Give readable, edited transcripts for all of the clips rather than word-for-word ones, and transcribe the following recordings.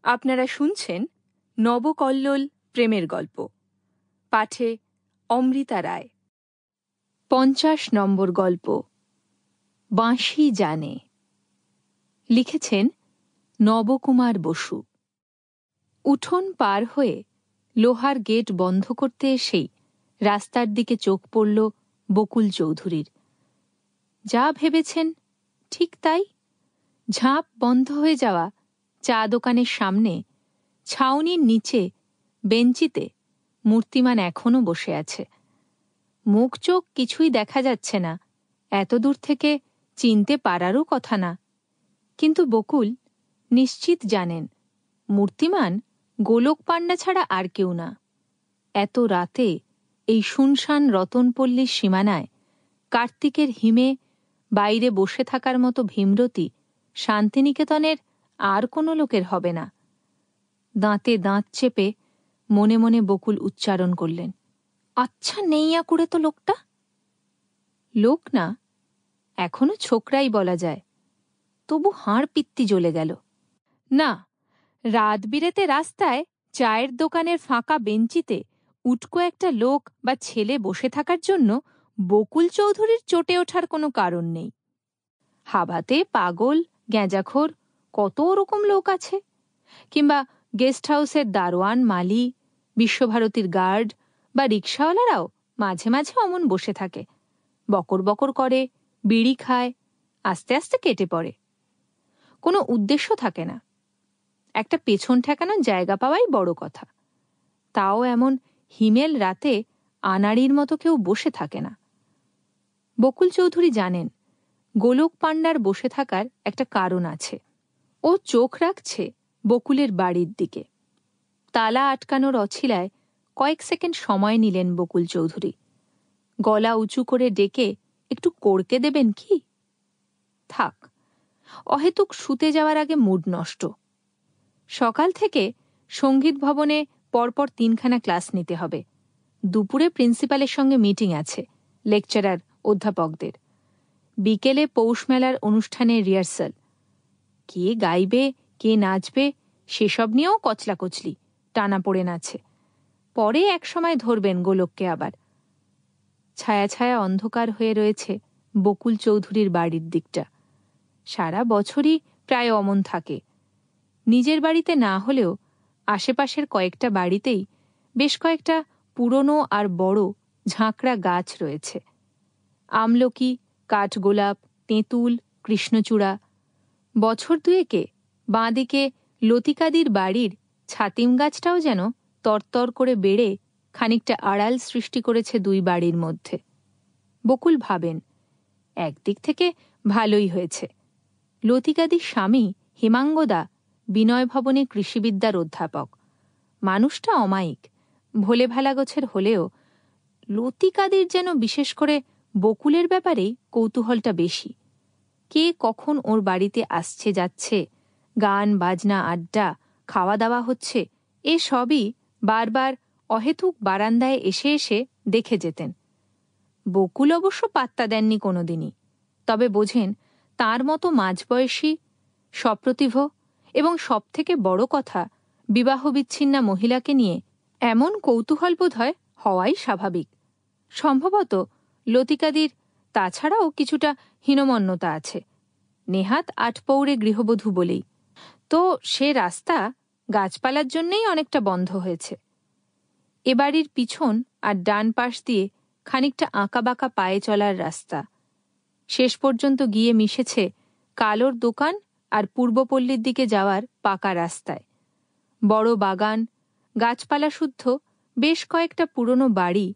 আপনারা শুনছেন নবকল্লোল প্রেমের গল্প। পাঠে অমৃতা রায়। 50 নম্বর গল্প, বাঁশি জানে। লিখেছেন নবকুমার বসু। উঠোন পার হয়ে লোহার গেট বন্ধ করতে এসেই রাস্তার দিকে চোখ পড়ল বকুল চৌধুরীর। যা ভেবেছেন ঠিক তাই। ঝাঁপ বন্ধ হয়ে যাওয়া চা দোকানের সামনে ছাউনির নিচে বেঞ্চিতে মূর্তিমান এখনো বসে আছে। মুখ চোখ কিছুই দেখা যাচ্ছে না, এত দূর থেকে চিনতে পারারও কথা না। কিন্তু বকুল নিশ্চিত জানেন মূর্তিমান গোলক পাণ্ডা ছাড়া আর কেউ না। এত রাতে এই শুনশান রতনপল্লীর সীমানায় কার্তিকের হিমে বাইরে বসে থাকার মতো ভীমরতি শান্তিনিকেতনের আর কোনো লোকের হবে না। দাঁতে দাঁত চেপে মনে মনে বকুল উচ্চারণ করলেন, আচ্ছা নেইয়া করে তো লোকটা। লোক না, এখনো ছোকরাই বলা যায়। তবু হাড় পিত্তি জ্বলে গেল। না, রাত বিরেতে রাস্তায় চায়ের দোকানের ফাঁকা বেঞ্চিতে উটকো একটা লোক বা ছেলে বসে থাকার জন্য বকুল চৌধুরীর চটে ওঠার কোনো কারণ নেই। হাবাতে পাগল, গ্যাঁজাখোর কত রকম লোক আছে। কিংবা গেস্ট হাউসের দারোয়ান, মালি, বিশ্বভারতীর গার্ড বা রিকশাওয়ালারাও মাঝে মাঝে অমন বসে থাকে। বকর বকর করে, বিড়ি খায়, আস্তে আস্তে কেটে পড়ে। কোনো উদ্দেশ্য থাকে না। একটা পেছন ঠেকানোর জায়গা পাওয়াই বড় কথা। তাও এমন হিমেল রাতে আনাড়ির মতো কেউ বসে থাকে না। বকুল চৌধুরী জানেন গোলক পাণ্ডার বসে থাকার একটা কারণ আছে। ও চোখ রাখছে বকুলের বাড়ির দিকে। তালা আটকানোর অছিলায় কয়েক সেকেন্ড সময় নিলেন বকুল চৌধুরী। গলা উঁচু করে ডেকে একটু কড়কে দেবেন কি? থাক, অহেতুক শুতে যাওয়ার আগে মুড নষ্ট। সকাল থেকে সঙ্গীত ভবনে পরপর 3খানা ক্লাস নিতে হবে। দুপুরে প্রিন্সিপালের সঙ্গে মিটিং আছে, লেকচারার অধ্যাপকদের। বিকেলে পৌষ মেলার অনুষ্ঠানের রিহার্সাল। কে গাইবে, কে নাচবে সেসব নিয়েও কচলাকচলি, টানা পড়ে আছে। পরে একসময় ধরবেন গোলককে আবার। ছায়া ছায়া অন্ধকার হয়ে রয়েছে বকুল চৌধুরীর বাড়ির দিকটা। সারা বছরই প্রায় অমন থাকে। নিজের বাড়িতে না হলেও আশেপাশের কয়েকটা বাড়িতেই বেশ কয়েকটা পুরনো আর বড় ঝাঁকড়া গাছ রয়েছে। আমলকি, কাঠগোলাপ, তেঁতুল, কৃষ্ণচূড়া। বছর দুয়েকে বাঁদিকে লতিকাদির বাড়ির ছাতিম গাছটাও যেন তরতর করে বেড়ে খানিকটা আড়াল সৃষ্টি করেছে দুই বাড়ির মধ্যে। বকুল ভাবেন একদিক থেকে ভালোই হয়েছে। লতিকাদির স্বামী হেমাঙ্গদা বিনয় ভবনে কৃষিবিদ্যার অধ্যাপক। মানুষটা অমায়িক, ভোলে ভালা গোছের হলেও লতিকাদির যেন বিশেষ করে বকুলের ব্যাপারেই কৌতূহলটা বেশি। কে কখন ওর বাড়িতে আসছে যাচ্ছে, গান বাজনা, আড্ডা, খাওয়া দাওয়া হচ্ছে, এ সবই বারবার অহেতুক বারান্দায় এসে এসে দেখে যেতেন। বকুল অবশ্য পাত্তা দেননি কোনোদিনই। তবে বোঝেন তার মতো মাঝবয়সী, সপ্রতিভ এবং সবথেকে বড় কথা বিবাহবিচ্ছিন্না মহিলাকে নিয়ে এমন কৌতূহল বোধহয় হওয়াই স্বাভাবিক। সম্ভবত লতিকাদির তাছাড়াও কিছুটা হীনমন্যতা আছে। নেহাত আটপৌরে গৃহবধূ বলেই তো সে রাস্তা গাছপালার জন্যেই অনেকটা বন্ধ হয়েছে। এ বাড়ির পিছন আর ডান পাশ দিয়ে খানিকটা আঁকাবাঁকা পায়ে চলার রাস্তা। শেষ পর্যন্ত গিয়ে মিশেছে কালোর দোকান আর পূর্বপল্লীর দিকে যাওয়ার পাকা রাস্তায়। বড় বাগান, গাছপালা শুদ্ধ বেশ কয়েকটা পুরনো বাড়ি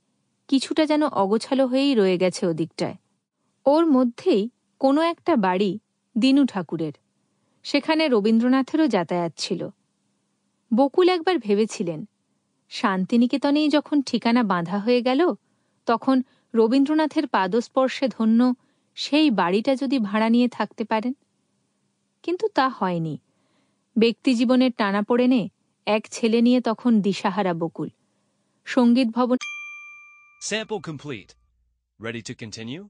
কিছুটা যেন অগোছালো হয়েই রয়ে গেছে ওদিকটায়। ওর মধ্যেই কোনো একটা বাড়ি দিনু ঠাকুরের। সেখানে রবীন্দ্রনাথেরও যাতায়াত ছিল। বকুল একবার ভেবেছিলেন শান্তিনিকেতনেই যখন ঠিকানা বাঁধা হয়ে গেল, তখন রবীন্দ্রনাথের পাদস্পর্শে ধন্য সেই বাড়িটা যদি ভাড়া নিয়ে থাকতে পারেন। কিন্তু তা হয়নি। ব্যক্তিজীবনের টানাপোড়েনে এক ছেলে নিয়ে তখন দিশাহারা বকুল। সঙ্গীত ভবন Sample complete. Ready to continue?